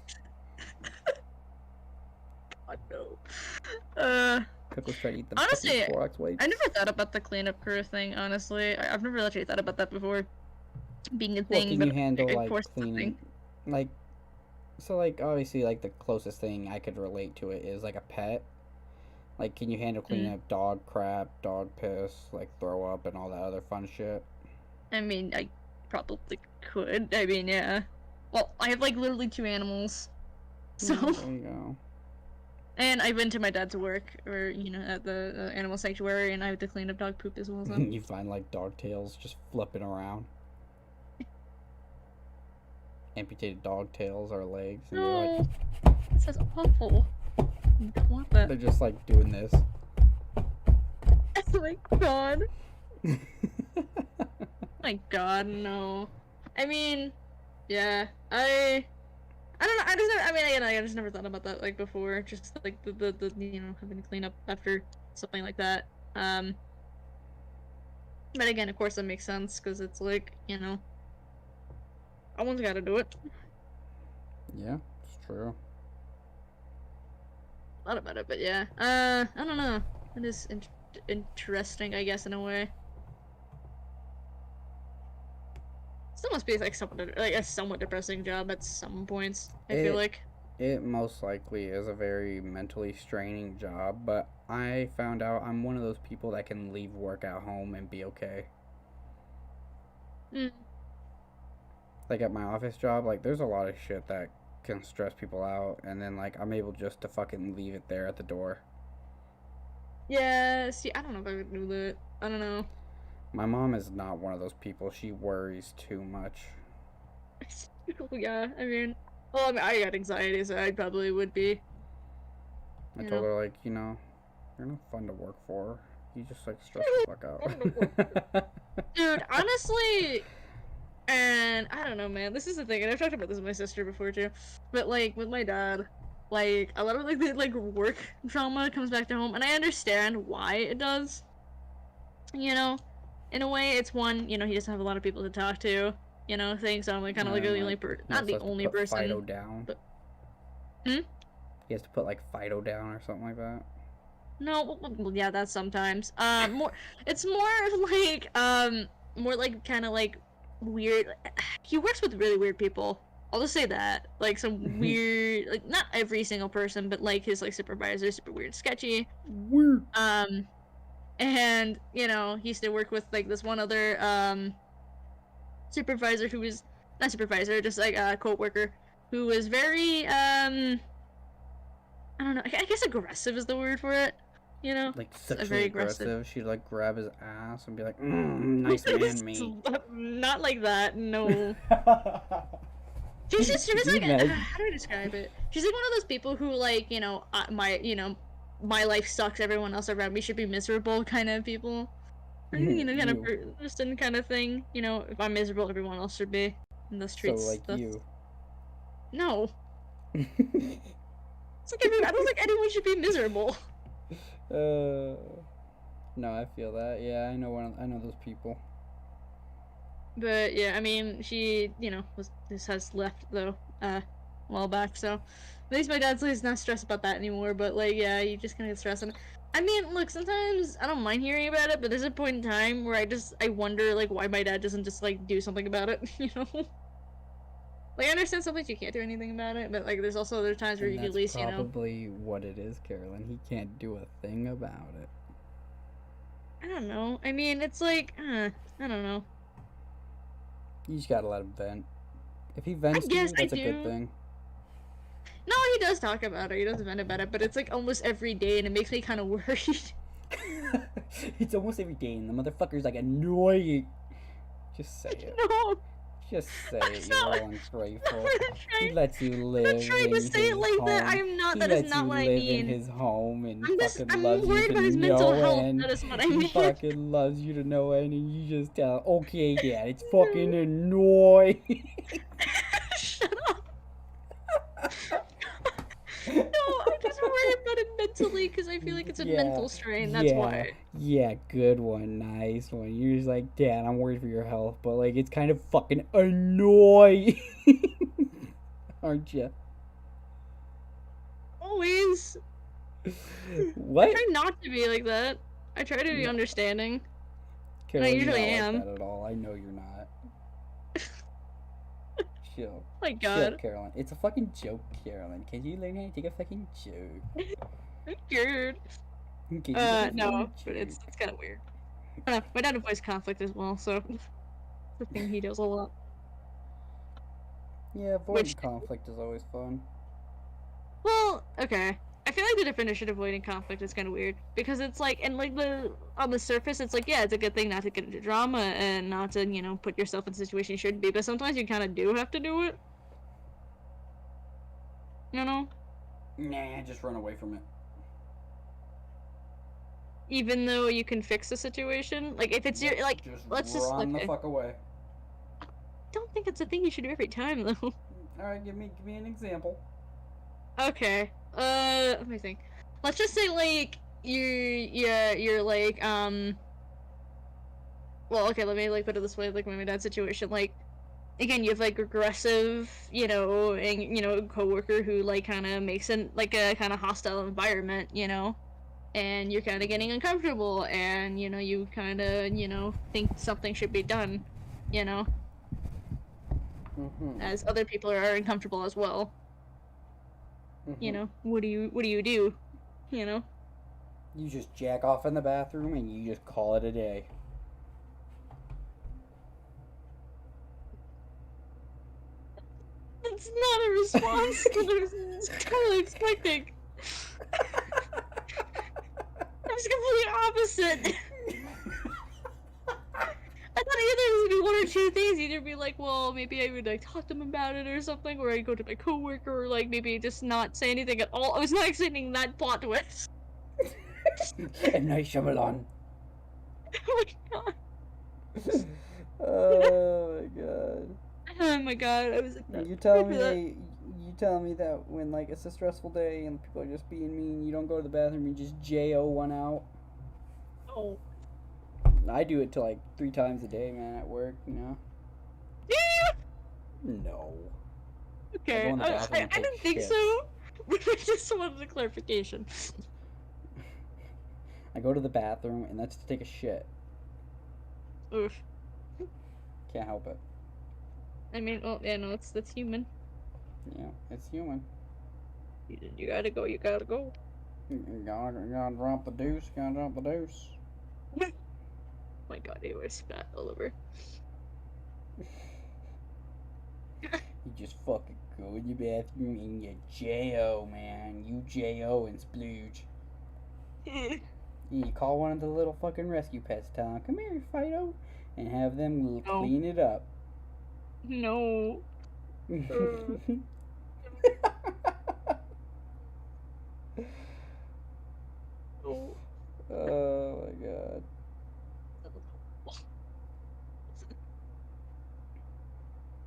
God no. Uh, Coco's trying to eat the fucking honestly, Clorox I wipes. never thought about the cleanup crew thing. Honestly, I've never actually thought about that before being a Well, thing, can you but handle of like course it's a cleaning? thing. Like, so like obviously like the closest thing I could relate to it is like a pet. Like, can you handle cleaning Mm. up dog crap, dog piss, like throw up, and all that other fun shit? I mean, I probably could. I mean, yeah. Well, I have like literally two animals, so. There you go. And I've been to my dad's work, or at the animal sanctuary, and I have to clean up dog poop as well. So. You find like dog tails just flipping around, amputated dog tails or legs, and No, this is awful. I don't want that. they're just like doing this. Oh my god. My god, no. I mean, yeah, I don't know. I just never, I mean, again, I just never thought about that like before. Just like the having to clean up after something like that. But again, of course, that makes sense because it's like someone's got to do it. Yeah, it's true. Thought about it, but yeah. I don't know. It is interesting, I guess, in a way. Still must be like a somewhat depressing job at some points. I feel It like. it most likely is a very mentally straining job, but I found out I'm one of those people that can leave work at home and be okay. Mm. Like at my office job, like there's a lot of shit that can stress people out, and then like I'm able just to fucking leave it there at the door. Yeah. See, I don't know if I would do that. I don't know. My mom is not one of those people. She worries too much. Yeah. I mean, well, I mean, I got anxiety, so I probably would be. I You told know. her like, you're not fun to work for. You just like stress the fuck Fun to work out. Dude, honestly, and I don't know, man. This is the thing, and I've talked about this with my sister before too. But like with my dad, like a lot of like the like work trauma comes back to home, and I understand why it does. You know, in a way, it's one. He doesn't have a lot of people to talk to. Things. So I'm like kind of like And the only like person, he not also the has to only put person, Fido down. but hmm? He has to put like Fido down or something like that. No, well, yeah, that's sometimes. More, it's more like kind of like weird. He works with really weird people. I'll just say that. Like some weird, like not every single person, but like his like supervisor, super weird, sketchy. Weird. And you know he used to work with like this one other supervisor who was not supervisor, just like a co-worker who was very I don't know. I guess aggressive is the word for it. You know, Like very sexually aggressive. She'd like grab his ass and be like, nice man, me. Not like that. No. She was like, how do I describe it? She's like one of those people who like, you know, my life sucks. Everyone else around me should be miserable kind of people. You know, kind of person kind of thing. You know, if I'm miserable, everyone else should be. And those treats. So like you. No. It's like I don't think anyone should be miserable. No, I feel that. Yeah, I know those people. But yeah, I mean, she, you know, has left though, a while back. So at least my dad's like not stressed about that anymore. But like, yeah, you just kind of get stressed. And I mean, look, sometimes I don't mind hearing about it, but there's a point in time where I wonder like why my dad doesn't just like do something about it. You know. Like, I understand sometimes you can't do anything about it, but like there's also other times where you can at least, you know. Probably what it is, Carolyn. He can't do a thing about it. I don't know. I mean, it's like, I don't know. You just gotta let him vent. If he vents to you, that's a good thing. No, he does talk about it. He does vent about it, but it's like almost every day, and it makes me kind of worried. It's almost every day, and the motherfucker's like annoying. Just say it. No. Just say it, you're all ungrateful. He lets you live. I'm trying to say it like that. I'm not. That is not what I mean. He lets you live in his home and fucking loves you to no end. That is what I mean. He fucking loves you to no end, and you just tell, okay, Dad, it's fucking annoying. Shut up. No, I'm just worried about it mentally because I feel like it's a mental strain. That's why. Yeah, good one, nice one. You're just like, Dad, I'm worried for your health, but like, it's kind of fucking annoying, aren't you? Always. What? I try not to be like that. I try to be understanding. Carolyn, I usually you're not am. like that at all. I know you're not. Chill. Oh my God. Chill, Carolyn. It's a fucking joke, Carolyn. Can you learn how to take a fucking joke? Weird. No, but it's kind of weird. My dad avoids conflict as well, so it's the thing he does a lot. Yeah, avoiding conflict is always fun. Well, okay. I feel like the definition of avoiding conflict is kind of weird because it's like, and like on the surface, it's like, yeah, it's a good thing not to get into drama and not to, you know, put yourself in a situation you shouldn't be. But sometimes you kind of do have to do it. You know? Nah, just run away from it. Even though you can fix the situation, like if it's your like, let's just run the fuck away. I don't think it's a thing you should do every time though. All right, give me an example. Okay. Let me think. Let's just say like you're like well, okay, let me like put it this way, like my dad's situation, like again, you have like aggressive, you know, and you know, coworker who like kind of makes an like a kind of hostile environment, you know, and you're kind of getting uncomfortable, and you know, you kind of, you know, think something should be done, you know, as other people are uncomfortable as well. You know, what do you do? You know? You just jack off in the bathroom and you just call it a day. It's not a response that I was totally expecting. I was completely opposite. I thought either it would be one or two things. Either be like, well, maybe I would like talk to them about it or something, or I'd go to my coworker, or like maybe just not say anything at all. I was not expecting that plot twist. M. Night Shyamalan. Oh my God. Oh my God. Oh my God. I was. You tell me that when like it's a stressful day and people are just being mean, you don't go to the bathroom, you just JO one out. Oh. I do it to like 3 times a day, man, at work, you know? Yeah. No. Okay, I didn't think so. I just wanted a clarification. I go to the bathroom, and that's to take a shit. Oof. Can't help it. I mean, well, yeah, no, that's human. Yeah, it's human. You gotta go. You gotta go. You gotta drop the deuce. Gotta drop the deuce. Oh my God, it was spat all over. You just fucking go in your bathroom and you J.O., man. You J.O. and splooge. You call one of the little fucking rescue pets, tell them, come here, Fido, and have them clean it up. No. Oh. Oh my God.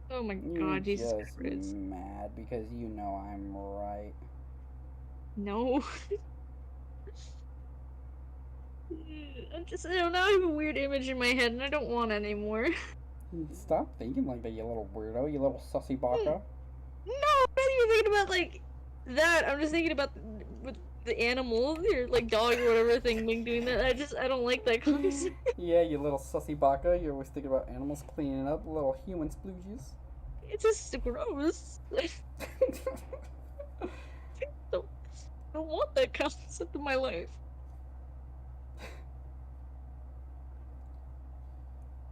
Oh my You're God, Jesus just Christ. mad because you know I'm right. No. I don't know, I have a weird image in my head and I don't want anymore. Stop thinking like that, you little weirdo, you little sussy baka. No, I'm not even thinking about like that. I'm just thinking about with the animal, your like dog or whatever thing being doing that. I don't like that concept. Yeah, you little sussy baka. You're always thinking about animals cleaning up, little human splooges. It's just gross. I don't want that concept in my life.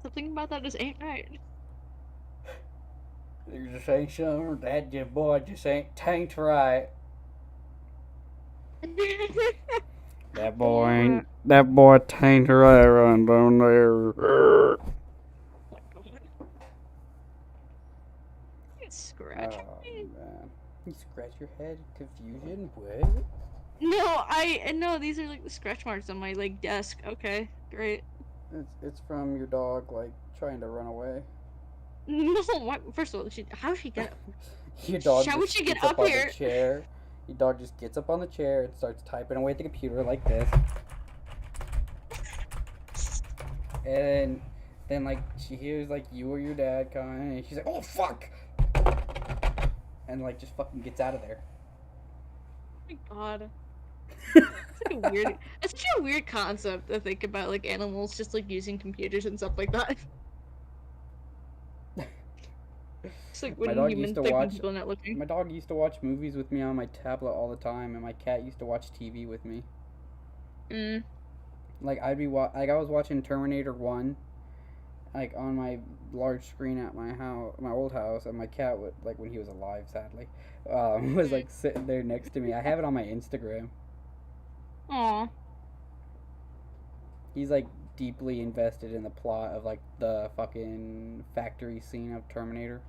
Something about that just ain't right. You just ain't sure that your boy just ain't taint right. That boy taint right around down there. Scratch. Oh man. You scratch your head? Confusion? What? No, these are like the scratch marks on my like desk. Okay, great. It's from your dog like trying to run away. No, what? First of all, how she get up? Your dog How would just she get gets up on here? the chair. Your dog just gets up on the chair and starts typing away at the computer like this. And then like she hears like you or your dad coming and she's like, oh fuck, and like just fucking gets out of there. Oh my God. It's such a weird concept to think about, like animals just like using computers and stuff like that. It's like when humans think when people are not looking. My dog used to watch movies with me on my tablet all the time, and my cat used to watch TV with me. Like I was watching Terminator 1, like on my large screen at my old house, and my cat would, like when he was alive, sadly, was like sitting there next to me. I have it on my Instagram. Aww. He's like deeply invested in the plot of like the fucking factory scene of Terminator.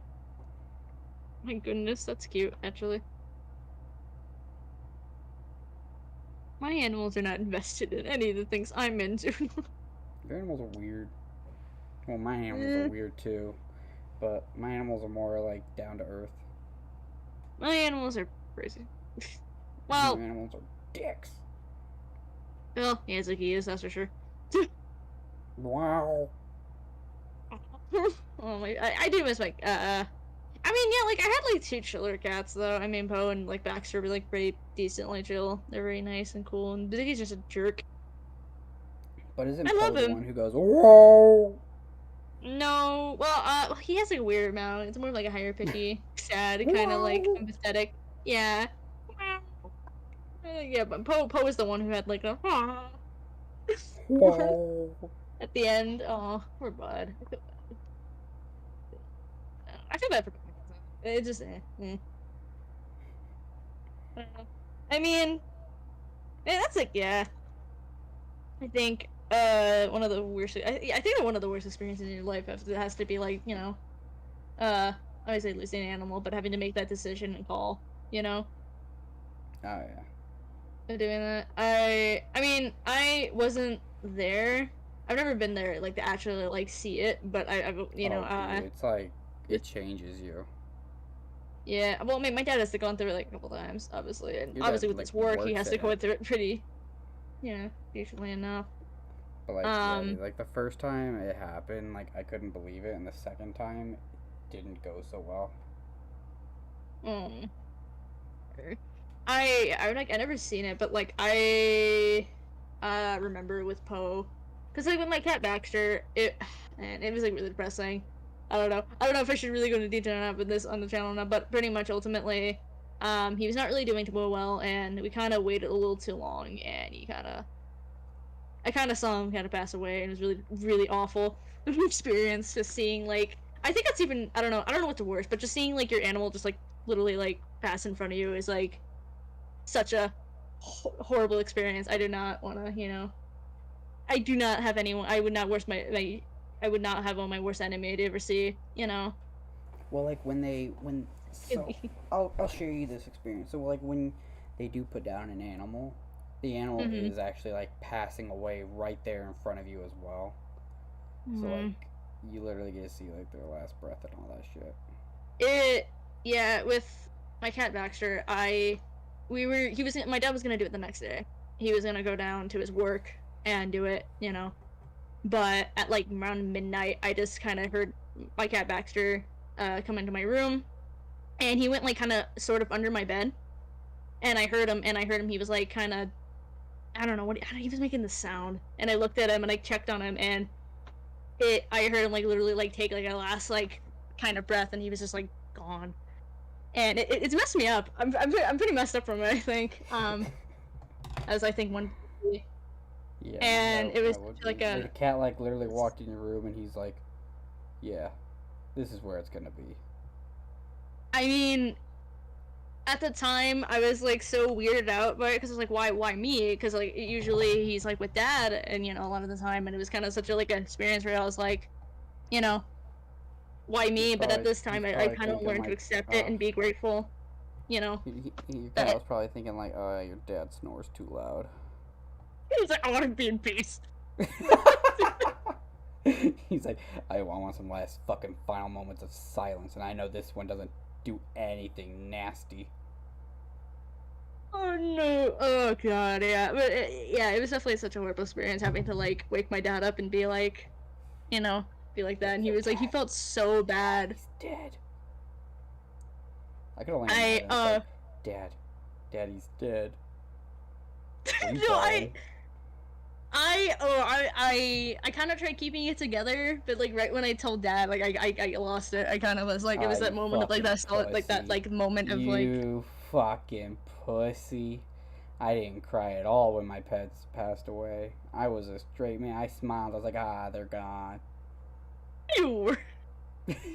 My goodness, that's cute, actually. My animals are not invested in any of the things I'm into. Your animals are weird. Well, my animals are weird too, but my animals are more like down to earth. My animals are crazy. Well, my animals are dicks. Well, yeah, it's like he is, that's for sure. Wow. Oh my, I do miss my, I mean, yeah, like, I had, like, 2 chiller cats, though. I mean, Poe and, like, Baxter were, like, pretty decently chill. They're very nice and cool, and Ziggy's just a jerk. But isn't Poe the one who goes, whoa? No, well, he has, like, a weird amount. It's more like a higher pitchy, sad, kind of, like, empathetic. Yeah. Yeah, but Poe is the one who had, like, a whoa at the end. Oh, poor bud. I feel bad for it. Just I don't know. I mean, that's like, yeah. I think one of the worst. I think that one of the worst experiences in your life has to be like, you know, obviously losing an animal, but having to make that decision and call, you know. Oh yeah. Doing that. I mean, I wasn't there. I've never been there, like, to actually, like, see it, but I've you know, dude, it's like, it changes you. Yeah, well, I mean, my dad has gone through it, like, a couple times, obviously, and obviously with his work, he has to go through it pretty, usually enough. But, like, yeah, like, the first time it happened, like, I couldn't believe it, and the second time, it didn't go so well. I never seen it, but, like, I remember with Poe, because, like, with my cat Baxter, it was, like, really depressing. I don't know. I don't know if I should really go into detail on this on the channel now, but pretty much ultimately, he was not really doing too well, and we kind of waited a little too long, and I kind of saw him kind of pass away, and it was really, really awful experience just seeing like, I think that's even, I don't know what's the worst, but just seeing like your animal just like literally like pass in front of you is like such a horrible experience. I do not want to, I do not have anyone. I would not wish I would not have on my worst enemy to ever see. Well, like so I'll share you this experience. So like when they do put down an animal, the animal Mhm. is actually like passing away right there in front of you as well. So Mhm. like you literally get to see like their last breath and all that It, yeah, with my cat Baxter, my dad was gonna do it the next day. He was gonna go down to his work and do it, But at like around midnight, I just kind of heard my cat Baxter come into my room, and he went like kind of sort of under my bed, and I heard him, he was like kind of, I don't know what he was making the sound, and I looked at him and I checked on him, and I heard him like literally like take like a last like kind of breath, and he was just like gone, and it's messed me up. I'm pretty messed up from it, I think. As I think one. Yeah, And it was that would like be. The cat like literally walked in your room and he's like, "Yeah, this is where it's gonna be." I mean, at the time I was like so weirded out by it because I was like, why me? Because like usually he's like with dad, and a lot of the time, and it was kind of such a like an experience where I was like, you know, why He's me? But at probably this he's time, I probably kind of thinking learned to like, accept it and be grateful. your cat That was probably thinking like, "Oh, your dad snores too loud." he's like, I want to be in peace. He's like, I want some last fucking final moments of silence, and I know this one doesn't do anything nasty. Oh no! Oh god, yeah. But yeah, it was definitely such a horrible experience having to like wake my dad up and be like, be like that. And he was like, he felt so bad. He's dead. I could only I imagine. It's like, Daddy's dead. Are you no, dying? I kind of tried keeping it together, but like right when I told dad, like I lost it. I kind of was like, it was You that moment of like fucking that solid, like that pussy. like moment of like, You fucking pussy. I didn't cry at all when my pets passed away. I was a straight man. I smiled. I was like, they're gone. ew.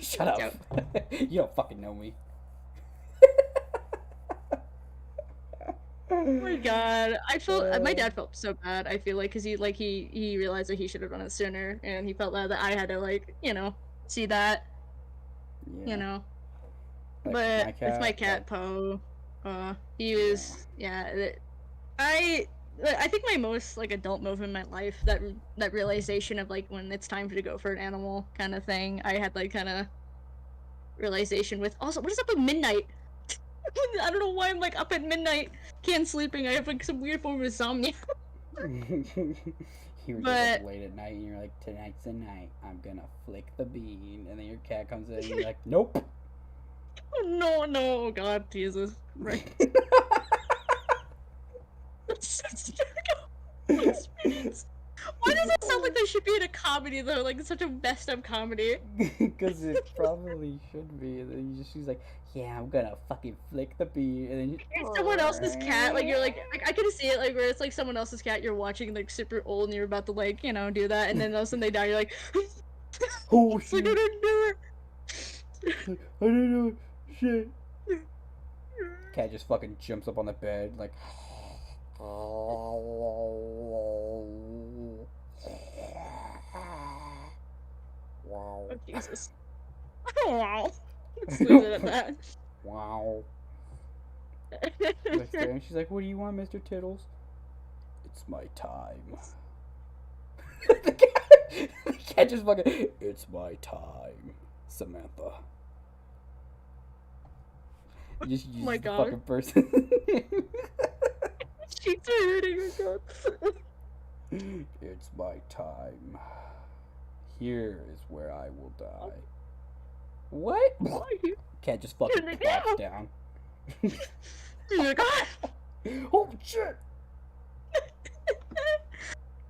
Shut up. You don't fucking know me. Oh my god, I felt my dad felt so bad. I feel like because he realized that he should have done it sooner, and he felt that I had to like see that Yeah. Like with my But it's my cat, cat like, Poe. He yeah. was I I think my most like adult moment in my life, that realization of like when it's time to go for an animal kind of thing. I had like kind of realization with also what is up at midnight. I don't know why I'm like up at midnight, can't sleeping. I have like some weird form of insomnia. You were just But up late at night and you're like, tonight's the night. I'm gonna flick the bean. And then your cat comes in and you're like, nope. oh no, oh God, Jesus, right? That's such a experience. Why does it sound like they should be in a comedy though? Like such a messed up comedy. Because it probably should be. And then she's like, yeah, I'm gonna fucking flick the bean. And then It's someone else's cat. Like you're like, I can see it like where it's like someone else's cat you're watching like super old and you're about to like do that, and then all of a sudden they die. You're like, oh it's like shit. I didn't do it. I didn't know shit. Cat just fucking jumps up on the bed like. Wow. Oh Jesus. Wow. Let's leave it at that. Wow. Like there, and she's like, "What do you want, Mr. Tittles?" It's my time. The cat just fucking. It's my time, Samantha. You just use my the God. fucking person. Sheets are hurting. Oh God. It's my time. Here is where I will die. What? Cat just fucking plops down. Oh my God. Oh shit!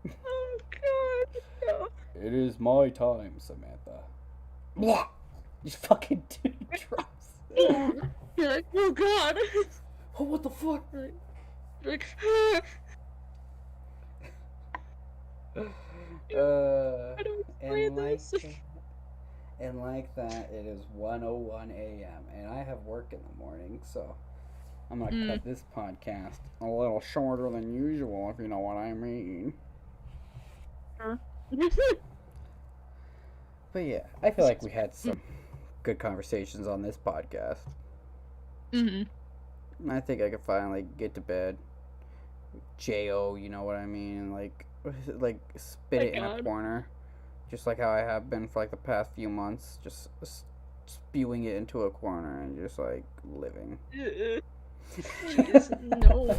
Oh God. No. It is my time, Samantha. Blah! You fucking drops. You're like, oh god. Oh, what the fuck? You're like, how do we play And like this? and like that, it is 1:01 a.m. and I have work in the morning, so I'm gonna cut this podcast a little shorter than usual, if you know what I mean. But yeah, I feel like we had some good conversations on this podcast. Mm-hmm. I think I could finally get to bed. J.O., you know what I mean? Like spit it in a corner. Just like how I have been for like the past few months. Just spewing it into a corner and just like living. No.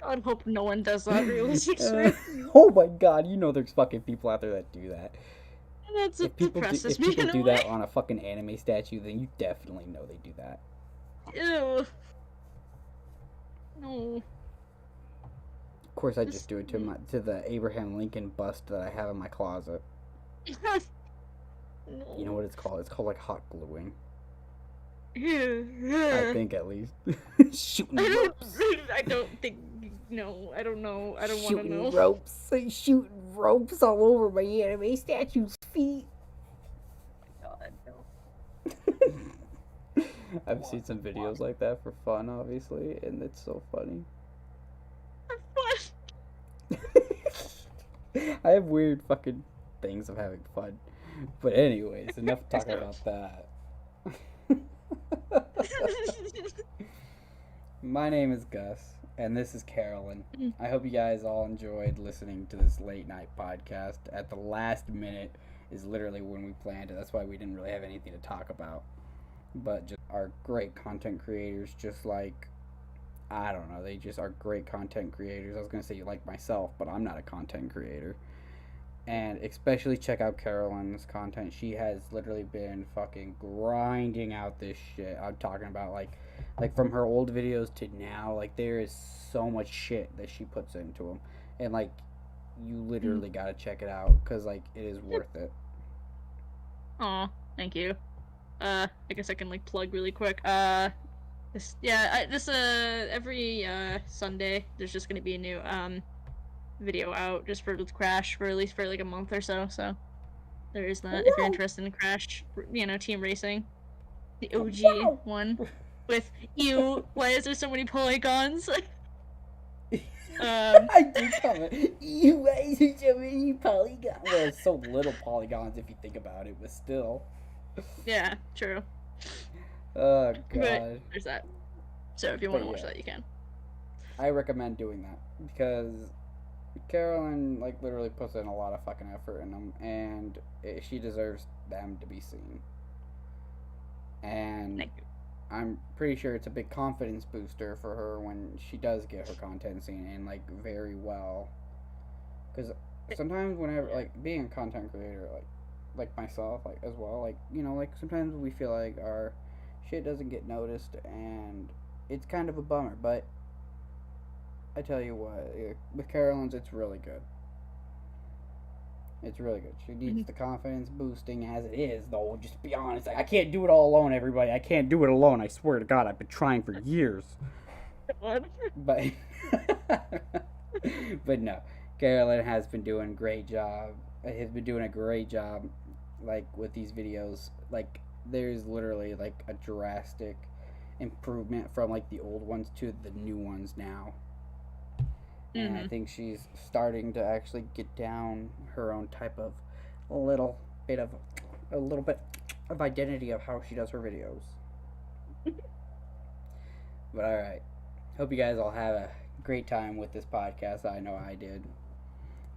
I'd hope no one does that realistically. Oh my god, you know there's fucking people out there that do that. That's If people depresses me in a do way. that on a fucking anime statue, then you definitely know they do that. Ew. No. Of course, I just do it to the Abraham Lincoln bust that I have in my closet. No. You know what it's called? It's called like hot gluing. I I think at least. Shooting ropes. I don't think. No, I don't know. I don't want to know. Ropes. Shooting ropes all over my anime statue's feet. God, no. I've seen some videos like that for fun, obviously, and it's so funny. What? I have weird fucking things of having fun. But anyways, enough talking about that. My name is Gus, and this is Carolyn. I hope you guys all enjoyed listening to this late night podcast. At the last minute is literally when we planned it. That's why we didn't really have anything to talk about. But just our great content creators, just like, I don't know, they just are great content creators. I was going to say like myself, but I'm not a content creator. And especially check out Carolyn's content. She has literally been fucking grinding out this shit. I'm talking about like from her old videos to now. Like there is so much shit that she puts into them, and like you literally gotta check it out because like it is worth it. Aw, thank you. I guess I can like plug really quick. This every Sunday there's just gonna be a new video out just for Crash for at least for like a month or so. So there is that. Whoa. If you're interested in Crash, team racing, the OG one with you. Why is there so many polygons? I did comment. You why is there so many polygons? Well, there's so little polygons if you think about it, but still. Yeah, true. Oh god. But there's that. So if you want to watch that, you can. I recommend doing that because Carolyn like literally puts in a lot of fucking effort in them, and she deserves them to be seen. And I'm pretty sure it's a big confidence booster for her when she does get her content seen, and like very well. Because sometimes whenever like being a content creator, like myself, like as well, like like sometimes we feel like our shit doesn't get noticed, and it's kind of a bummer, but I tell you what, with Carolyn's, it's really good. It's really good. She needs the confidence boosting as it is, though. Just be honest. I can't do it all alone, everybody. I can't do it alone. I swear to God, I've been trying for years. What? But, but no, Carolyn has been doing a great job. Has been doing a great job, like with these videos. Like there's literally like a drastic improvement from like the old ones to the new ones now. And I think she's starting to actually get down her own type of a little bit of identity of how she does her videos. But alright. Hope you guys all have a great time with this podcast. I know I did.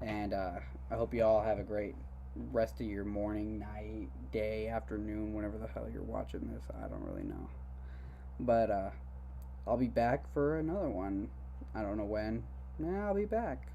And I hope you all have a great rest of your morning, night, day, afternoon, whenever the hell you're watching this. I don't really know. But I'll be back for another one. I don't know when. I'll be back.